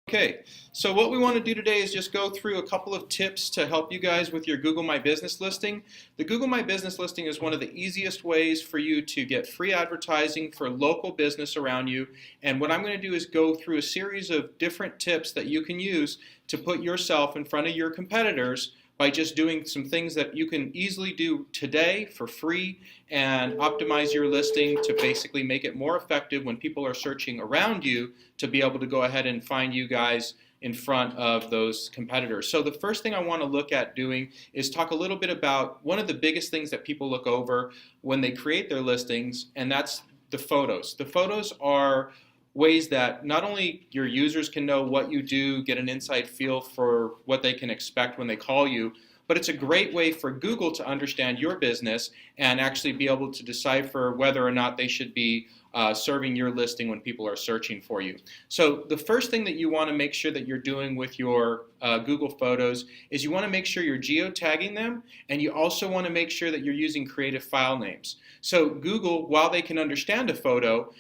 Okay, so what we want to do today is just go through a couple of tips to help you guys with your Google My Business listing. The Google My Business listing is one of the easiest ways for you to get free advertising for local business around you. And what I'm going to do is go through a series of different tips that you can use to put yourself in front of your competitors by just doing some things that you can easily do today for free and optimize your listing to basically make it more effective when people are searching around you to be able to go ahead and find you guys in front of those competitors. So the first thing I want to look at doing is talk a little bit about one of the biggest things that people look over when they create their listings, and that's the photos. The photos are ways that not only your users can know what you do, get an inside feel for what they can expect when they call you, but it's a great way for Google to understand your business and actually be able to decipher whether or not they should be serving your listing when people are searching for you. So the first thing that you want to make sure that you're doing with your Google Photos is you want to make sure you're geotagging them, and you also want to make sure that you're using creative file names. So Google, while they can understand a photo,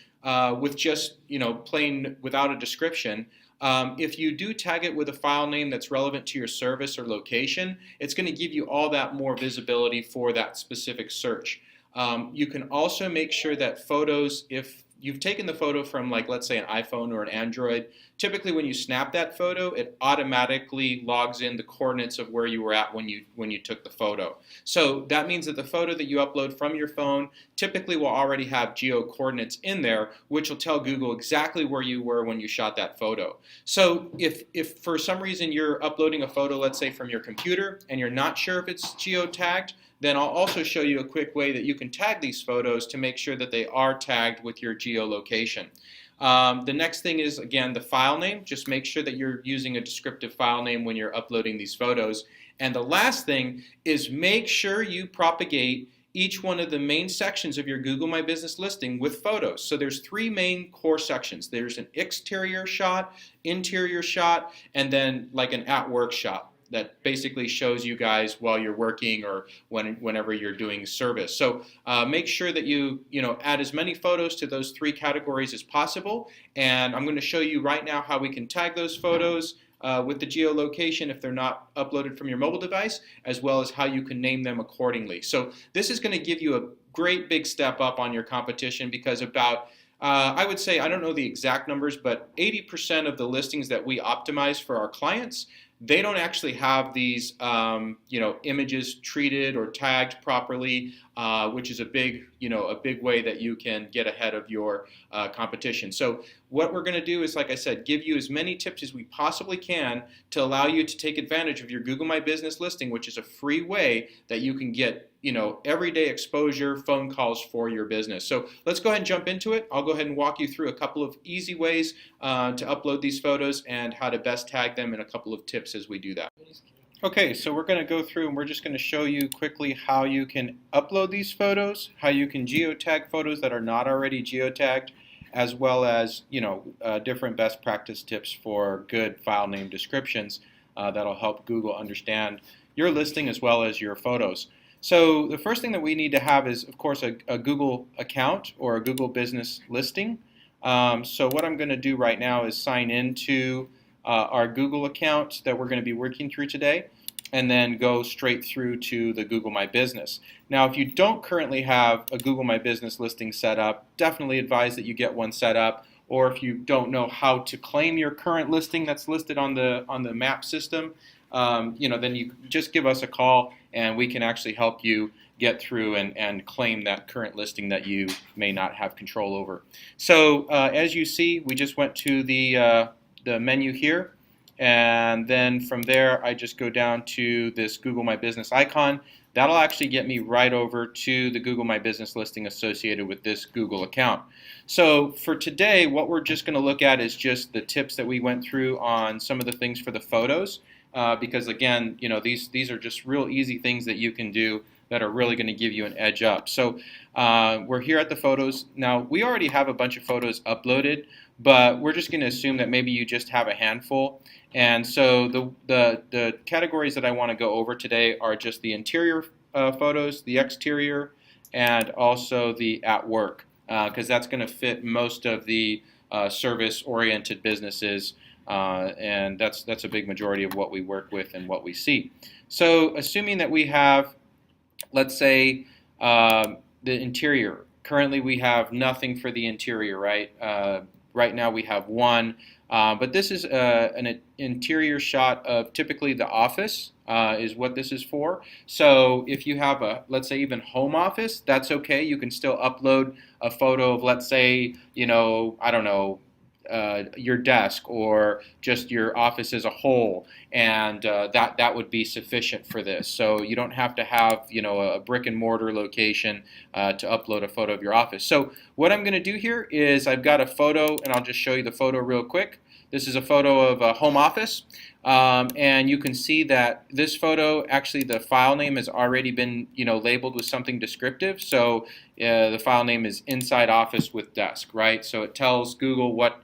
with just plain without a description, if you do tag it with a file name that's relevant to your service or location, it's going to give you all that more visibility for that specific search. You can also make sure that photos, if you've taken the photo from, like, let's say an iPhone or an Android, typically when you snap that photo, it automatically logs in the coordinates of where you were at when you took the photo. So that means that the photo that you upload from your phone typically will already have geo coordinates in there, which will tell Google exactly where you were when you shot that photo. So if for some reason you're uploading a photo, let's say from your computer, and you're not sure if it's geo tagged, then I'll also show you a quick way that you can tag these photos to make sure that they are tagged with your geolocation. The next thing is, again, the file name. Just make sure that you're using a descriptive file name when you're uploading these photos. And the last thing is make sure you propagate each one of the main sections of your Google My Business listing with photos. So there's three main core sections. There's an exterior shot, interior shot, and then like an at-work shot that basically shows you guys while you're working or whenever you're doing service. So make sure that you add as many photos to those three categories as possible. And I'm going to show you right now how we can tag those photos with the geolocation if they're not uploaded from your mobile device, as well as how you can name them accordingly. So this is going to give you a great big step up on your competition, because about I would say, I don't know the exact numbers, but 80% of the listings that we optimize for our clients, they don't actually have these images treated or tagged properly, which is a big way that you can get ahead of your competition. So what we're going to do is, like I said, give you as many tips as we possibly can to allow you to take advantage of your Google My Business listing, which is a free way that you can get everyday exposure, phone calls for your business. So let's go ahead and jump into it. I'll go ahead and walk you through a couple of easy ways to upload these photos and how to best tag them, and a couple of tips as we do that. Okay, so we're going to go through and we're just going to show you quickly how you can upload these photos, how you can geotag photos that are not already geotagged, as well as different best practice tips for good file name descriptions that'll help Google understand your listing as well as your photos. So the first thing that we need to have is, of course, a Google account or a Google business listing. So what I'm going to do right now is sign into our Google account that we're going to be working through today, and then go straight through to the Google My Business. Now, if you don't currently have a Google My Business listing set up, definitely advise that you get one set up. Or if you don't know how to claim your current listing that's listed on the map system, then you just give us a call, and we can actually help you get through and claim that current listing that you may not have control over. So as you see, we just went to the menu here, and then from there I just go down to this Google My Business icon. That'll actually get me right over to the Google My Business listing associated with this Google account. So for today, what we're just going to look at is just the tips that we went through on some of the things for the photos, because again, these are just real easy things that you can do that are really going to give you an edge up. So we're here at the photos. Now, we already have a bunch of photos uploaded, but we're just going to assume that maybe you just have a handful. And so the categories that I want to go over today are just the interior photos, the exterior, and also the at work, because that's going to fit most of the service-oriented businesses and that's a big majority of what we work with and what we see. So assuming that we have, let's say, the interior. Currently we have nothing for the interior, right? Right now we have one, but this is an interior shot of typically the office is what this is for. So if you have a, let's say, even home office, that's okay. You can still upload a photo of, let's say, I don't know, your desk or just your office as a whole, and that would be sufficient for this. So you don't have to have a brick and mortar location to upload a photo of your office. So what I'm going to do here is I've got a photo, and I'll just show you the photo real quick. This is a photo of a home office, and you can see that this photo, actually the file name has already been labeled with something descriptive. So the file name is Inside Office with Desk, right? So it tells Google what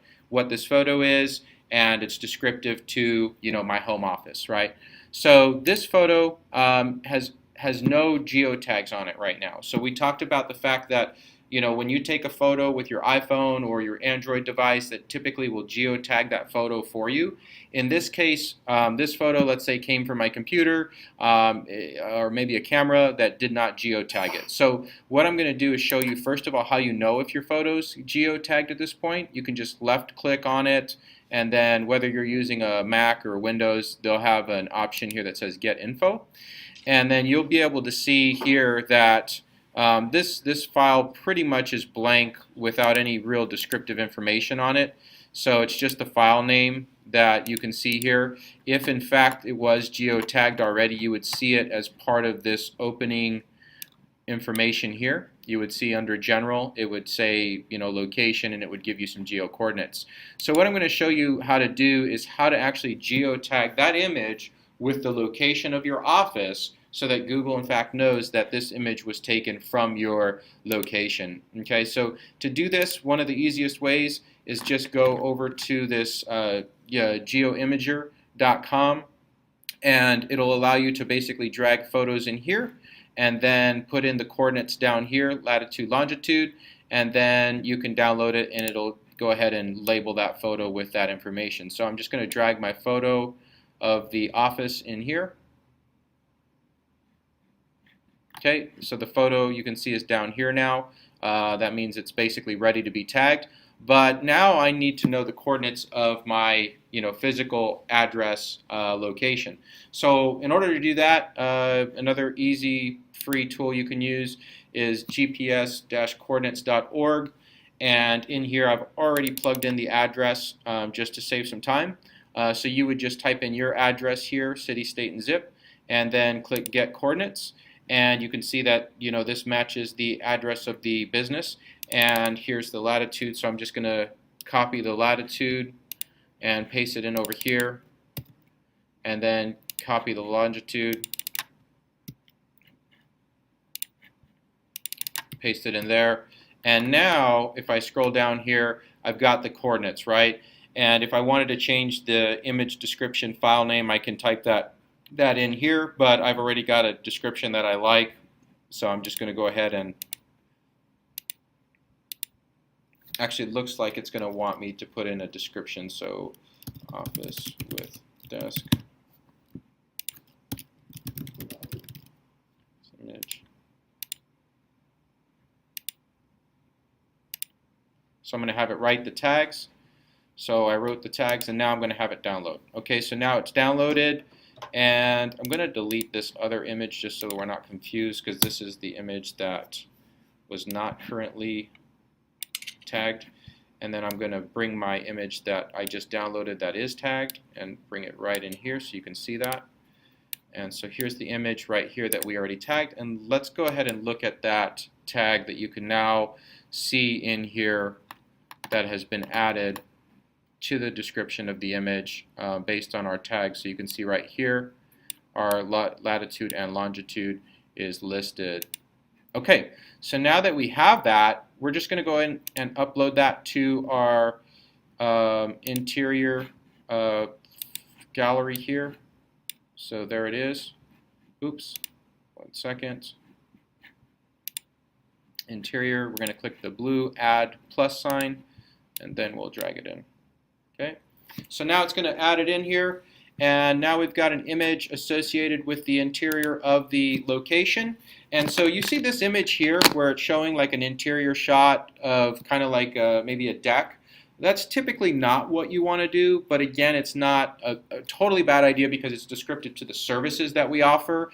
this photo is, and it's descriptive to my home office, right? So this photo has no geotags on it right now. So we talked about the fact that when you take a photo with your iPhone or your Android device, that typically will geotag that photo for you. In this case, this photo, let's say, came from my computer or maybe a camera that did not geotag it. So what I'm going to do is show you, first of all, how you know if your photo's geotagged at this point. You can just left click on it, and then whether you're using a Mac or Windows, they'll have an option here that says Get Info. And then you'll be able to see here that this file pretty much is blank without any real descriptive information on it. So it's just the file name that you can see here. If in fact it was geotagged already, you would see it as part of this opening information here. You would see under General, it would say location, and it would give you some geo coordinates. So what I'm going to show you how to do is how to actually geotag that image with the location of your office, so that Google in fact knows that this image was taken from your location. Okay, so to do this, one of the easiest ways is just go over to this geoimager.com, and it'll allow you to basically drag photos in here and then put in the coordinates down here, latitude, longitude, and then you can download it, and it'll go ahead and label that photo with that information. So I'm just going to drag my photo of the office in here. Okay, so the photo you can see is down here now. That means it's basically ready to be tagged. But now I need to know the coordinates of my physical address location. So in order to do that, another easy free tool you can use is gps-coordinates.org. And in here I've already plugged in the address just to save some time. So you would just type in your address here, city, state, and zip, and then click Get Coordinates. And you can see that this matches the address of the business, and here's the latitude. So I'm just going to copy the latitude and paste it in over here, and then copy the longitude, paste it in there. And now if I scroll down here, I've got the coordinates, right? And if I wanted to change the image description file name, I can type that in here, but I've already got a description that I like, so I'm just going to go ahead and actually it looks like it's going to want me to put in a description. So office with desk image. So I'm going to have it write the tags. So I wrote the tags, and now I'm going to have it download. Okay, so now it's downloaded. And I'm going to delete this other image just so that we're not confused, because this is the image that was not currently tagged. And then I'm going to bring my image that I just downloaded that is tagged and bring it right in here so you can see that. And so here's the image right here that we already tagged. And let's go ahead and look at that tag that you can now see in here that has been added to the description of the image based on our tag. So you can see right here our latitude and longitude is listed. Okay, so now that we have that, we're just going to go in and upload that to our interior gallery here. So there it is. Oops, 1 second. Interior, we're going to click the blue add plus sign, and then we'll drag it in. Okay, So now it's going to add it in here, and now we've got an image associated with the interior of the location. And so you see this image here where it's showing like an interior shot of kind of like maybe a deck. That's typically not what you want to do, but again, it's not a totally bad idea because it's descriptive to the services that we offer.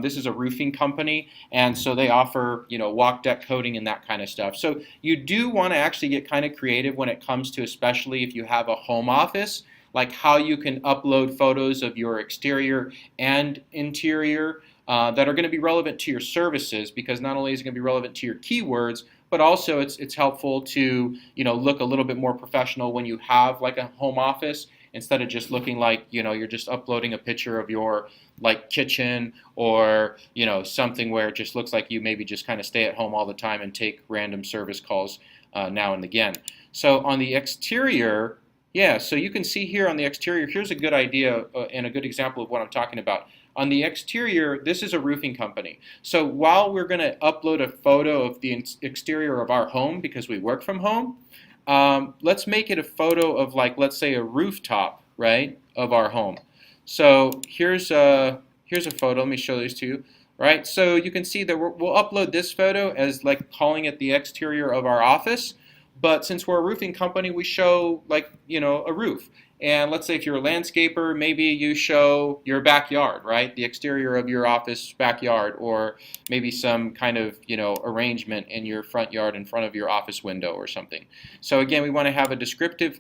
This is a roofing company, and so they offer, walk deck coating and that kind of stuff. So you do want to actually get kind of creative when it comes to, especially if you have a home office, like how you can upload photos of your exterior and interior that are going to be relevant to your services, because not only is it going to be relevant to your keywords, but also it's helpful to look a little bit more professional when you have like a home office, instead of just looking like you're just uploading a picture of your like kitchen, or something where it just looks like you maybe just kind of stay at home all the time and take random service calls now and again. So on the exterior, yeah, so you can see here on the exterior, here's a good idea and a good example of what I'm talking about. On the exterior, this is a roofing company. So while we're going to upload a photo of the exterior of our home because we work from home, let's make it a photo of, like, let's say a rooftop, right, of our home. So here's a photo. Let me show this to you. Right, so you can see that we'll upload this photo as like calling it the exterior of our office. But since we're a roofing company, we show like, a roof. And let's say if you're a landscaper, maybe you show your backyard, right? The exterior of your office backyard, or maybe some kind of, arrangement in your front yard in front of your office window or something. So again, we want to have a descriptive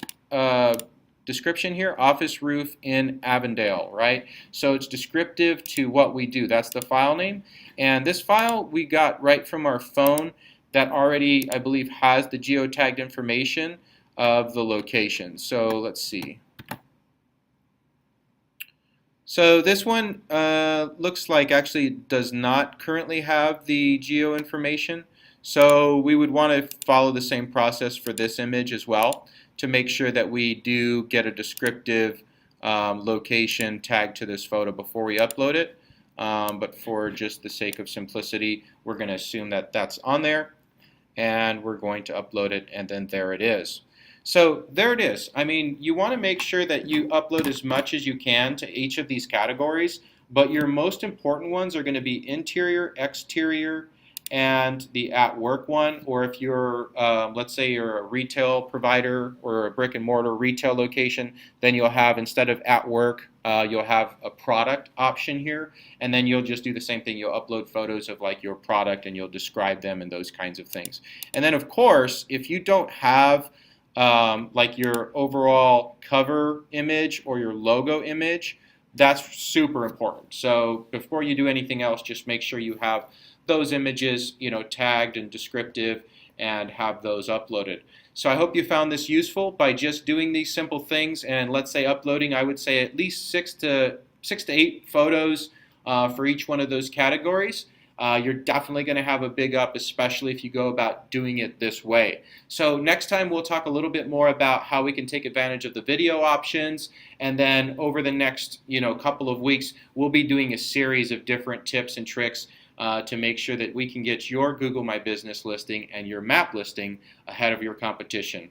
description here, office roof in Avondale, right? So it's descriptive to what we do. That's the file name. And this file we got right from our phone that already, I believe, has the geotagged information of the location. So let's see. So this one looks like actually does not currently have the geo information. So we would want to follow the same process for this image as well to make sure that we do get a descriptive location tagged to this photo before we upload it. But for just the sake of simplicity, we're going to assume that that's on there, and we're going to upload it, and then there it is. So there it is. I mean, you want to make sure that you upload as much as you can to each of these categories, but your most important ones are going to be interior, exterior, and the at work one. Or if you're, let's say you're a retail provider or a brick and mortar retail location, then you'll have, instead of at work, you'll have a product option here, and then you'll just do the same thing. You'll upload photos of like your product, and you'll describe them and those kinds of things. And then of course, if you don't have like your overall cover image or your logo image, that's super important. So before you do anything else, just make sure you have those images, tagged and descriptive, and have those uploaded. So I hope you found this useful by just doing these simple things, and let's say uploading, I would say at least six to 8 photos for each one of those categories. You're definitely going to have a big up, especially if you go about doing it this way. So next time we'll talk a little bit more about how we can take advantage of the video options, and then over the next couple of weeks we'll be doing a series of different tips and tricks to make sure that we can get your Google My Business listing and your map listing ahead of your competition.